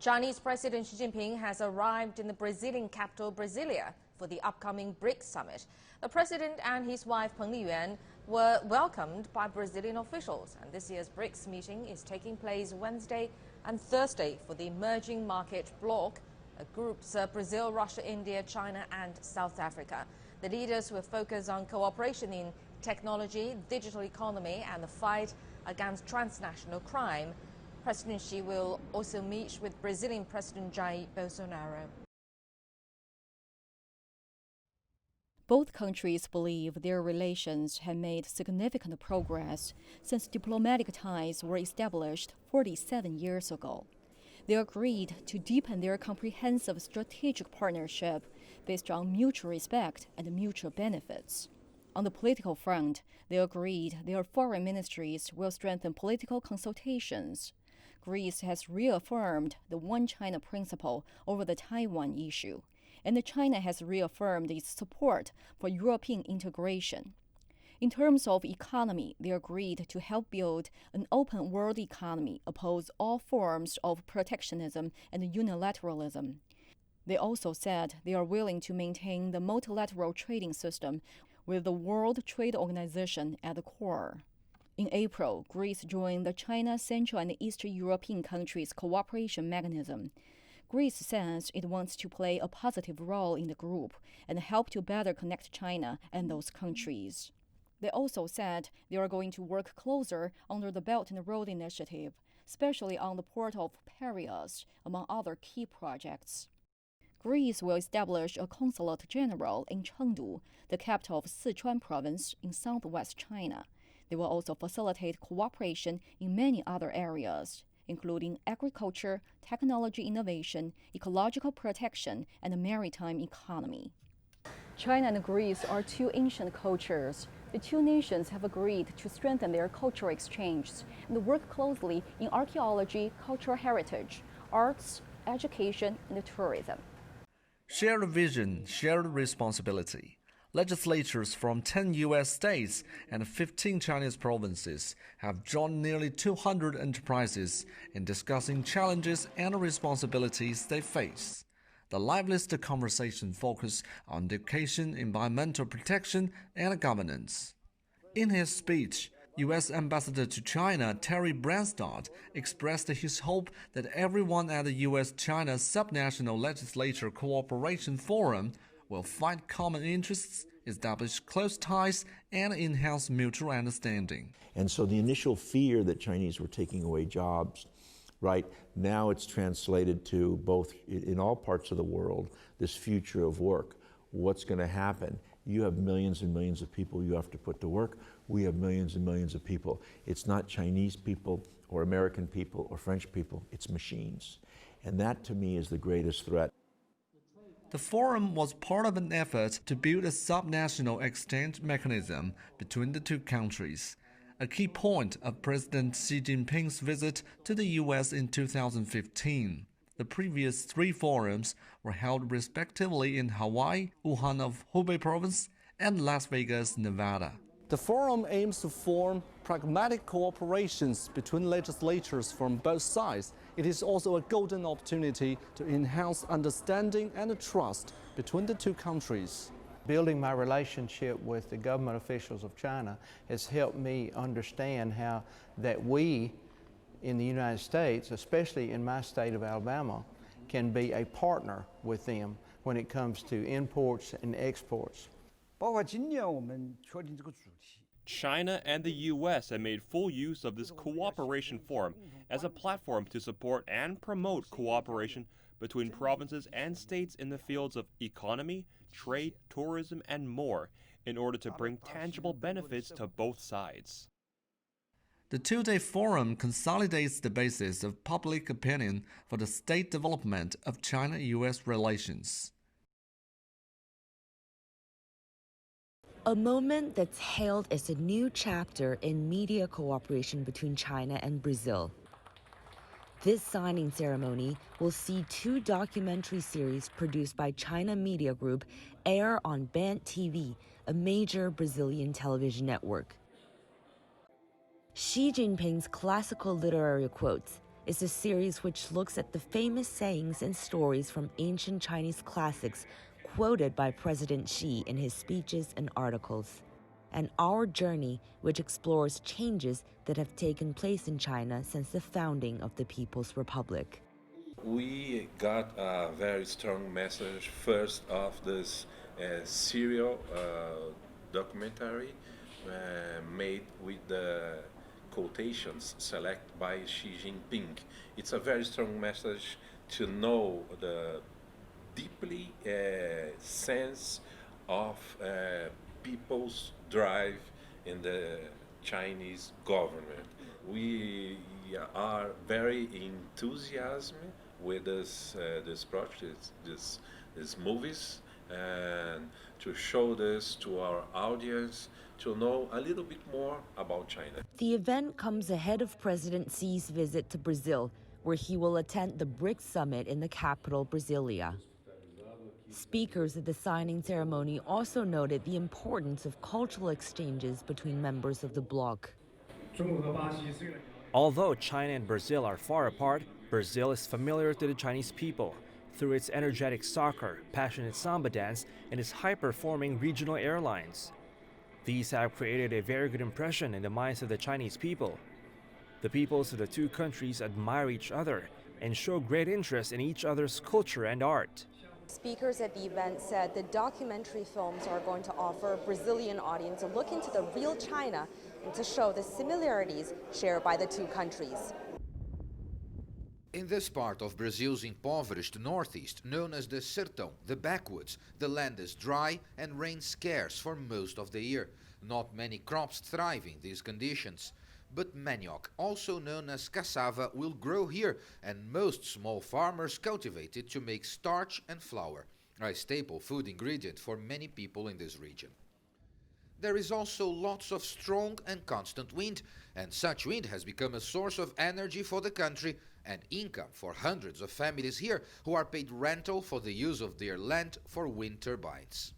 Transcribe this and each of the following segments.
Chinese President Xi Jinping has arrived in the Brazilian capital, Brasilia, for the upcoming BRICS summit. The president and his wife, Peng Liyuan, were welcomed by Brazilian officials, and this year's BRICS meeting is taking place Wednesday and Thursday for the emerging market bloc, groups Brazil, Russia, India, China and South Africa. The leaders will focus on cooperation in technology, digital economy and the fight against transnational crime. President Xi will also meet with Brazilian President Jair Bolsonaro. Both countries believe their relations have made significant progress since diplomatic ties were established 47 years ago. They agreed to deepen their comprehensive strategic partnership based on mutual respect and mutual benefits. On the political front, they agreed their foreign ministries will strengthen political consultations. Greece has reaffirmed the One China principle over the Taiwan issue, and China has reaffirmed its support for European integration. In terms of economy, they agreed to help build an open world economy, oppose all forms of protectionism and unilateralism. They also said they are willing to maintain the multilateral trading system with the World Trade Organization at the core. In April, Greece joined the China, Central and Eastern European countries cooperation mechanism. Greece says it wants to play a positive role in the group and help to better connect China and those countries. They also said they are going to work closer under the Belt and Road Initiative, especially on the port of Piraeus, among other key projects. Greece will establish a consulate general in Chengdu, the capital of Sichuan province in southwest China. They will also facilitate cooperation in many other areas, including agriculture, technology innovation, ecological protection, and the maritime economy. China and Greece are two ancient cultures. The two nations have agreed to strengthen their cultural exchanges and work closely in archaeology, cultural heritage, arts, education, and tourism. Shared vision, shared responsibility. Legislatures from 10 U.S. states and 15 Chinese provinces have joined nearly 200 enterprises in discussing challenges and responsibilities they face. The liveliest conversation focused on education, environmental protection, and governance. In his speech, U.S. Ambassador to China Terry Branstad expressed his hope that everyone at the U.S.-China Subnational Legislature Cooperation Forum will find common interests, establish close ties, and enhance mutual understanding. And so the initial fear that Chinese were taking away jobs, right, now it's translated to both in all parts of the world, this future of work. What's going to happen? You have millions and millions of people you have to put to work. We have millions and millions of people. It's not Chinese people or American people or French people, it's machines. And that to me is the greatest threat. The forum was part of an effort to build a subnational exchange mechanism between the two countries, a key point of President Xi Jinping's visit to the U.S. in 2015. The previous three forums were held respectively in Hawaii, Wuhan of Hubei Province, and Las Vegas, Nevada. The forum aims to form pragmatic cooperations between legislatures from both sides. It is also a golden opportunity to enhance understanding and trust between the two countries. Building my relationship with the government officials of China has helped me understand how that we in the United States, especially in my state of Alabama, can be a partner with them when it comes to imports and exports. China and the U.S. have made full use of this cooperation forum as a platform to support and promote cooperation between provinces and states in the fields of economy, trade, tourism, and more, in order to bring tangible benefits to both sides. The two-day forum consolidates the basis of public opinion for the state development of China-U.S. relations. A moment that's hailed as a new chapter in media cooperation between China and Brazil. This signing ceremony will see two documentary series produced by China Media Group air on Band TV, a major Brazilian television network. Xi Jinping's classical literary quotes, is a series which looks at the famous sayings and stories from ancient Chinese classics quoted by President Xi in his speeches and articles. And Our Journey, which explores changes that have taken place in China since the founding of the People's Republic. We got a very strong message first of this serial documentary made with the quotations selected by Xi Jinping. It's a very strong message to know the deeply sense of people's drive in the Chinese government. We are very enthusiastic with this project, these movies, and to show this to our audience to know a little bit more about China. The event comes ahead of President Xi's visit to Brazil, where he will attend the BRICS summit in the capital, Brasilia. Speakers at the signing ceremony also noted the importance of cultural exchanges between members of the bloc. Although China and Brazil are far apart, Brazil is familiar to the Chinese people through its energetic soccer, passionate samba dance, and its high-performing regional airlines. These have created a very good impression in the minds of the Chinese people. The peoples of the two countries admire each other and show great interest in each other's culture and art. Speakers at the event said the documentary films are going to offer a Brazilian audience a look into the real China and to show the similarities shared by the two countries. In this part of Brazil's impoverished northeast, known as the Sertão, the backwoods, the land is dry and rain scarce for most of the year. Not many crops thrive in these conditions. But manioc, also known as cassava, will grow here, and most small farmers cultivate it to make starch and flour, a staple food ingredient for many people in this region. There is also lots of strong and constant wind, and such wind has become a source of energy for the country and income for hundreds of families here who are paid rental for the use of their land for wind turbines.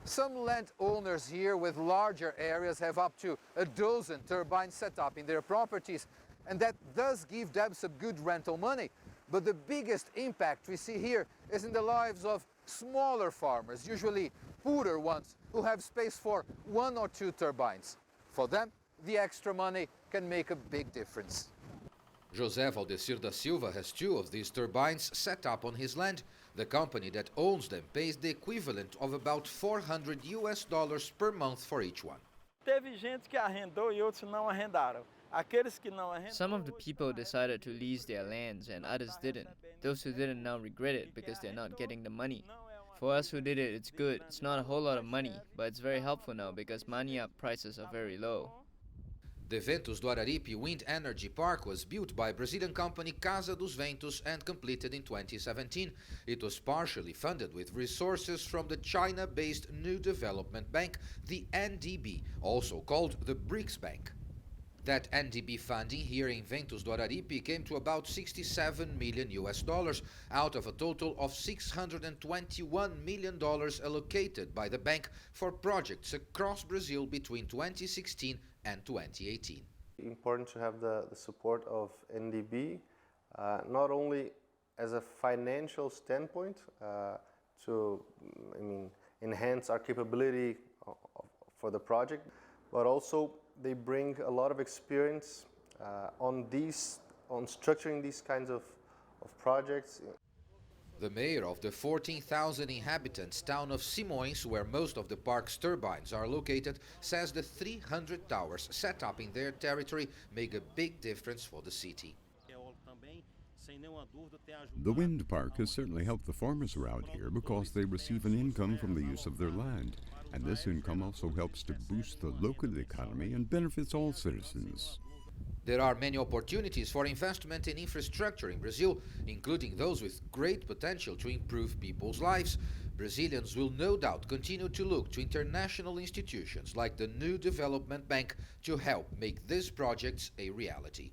Some landowners here with larger areas have up to a dozen turbines set up in their properties, and that does give them some good rental money. But the biggest impact we see here is in the lives of smaller farmers, usually poorer ones, who have space for one or two turbines. For them, the extra money can make a big difference. José Valdecir da Silva has two of these turbines set up on his land. The company that owns them pays the equivalent of about $400 per month for each one. Some of the people decided to lease their lands and others didn't. Those who didn't now regret it because they're not getting the money. For us who did it, it's good. It's not a whole lot of money, but it's very helpful now because manioc prices are very low. The Ventos do Araripe Wind Energy Park was built by Brazilian company Casa dos Ventos and completed in 2017. It was partially funded with resources from the China-based New Development Bank, the NDB, also called the BRICS Bank. That NDB funding here in Ventos do Araripe came to about $67 million out of a total of $621 million allocated by the bank for projects across Brazil between 2016 and 2018. Important to have the support of NDB, not only as a financial standpoint to enhance our capability for the project, but also they bring a lot of experience on structuring these kinds of projects. The mayor of the 14,000 inhabitants town of Simões, where most of the park's turbines are located, says the 300 towers set up in their territory make a big difference for the city. The wind park has certainly helped the farmers around here because they receive an income from the use of their land, and this income also helps to boost the local economy and benefits all citizens. There are many opportunities for investment in infrastructure in Brazil, including those with great potential to improve people's lives. Brazilians will no doubt continue to look to international institutions like the New Development Bank to help make these projects a reality.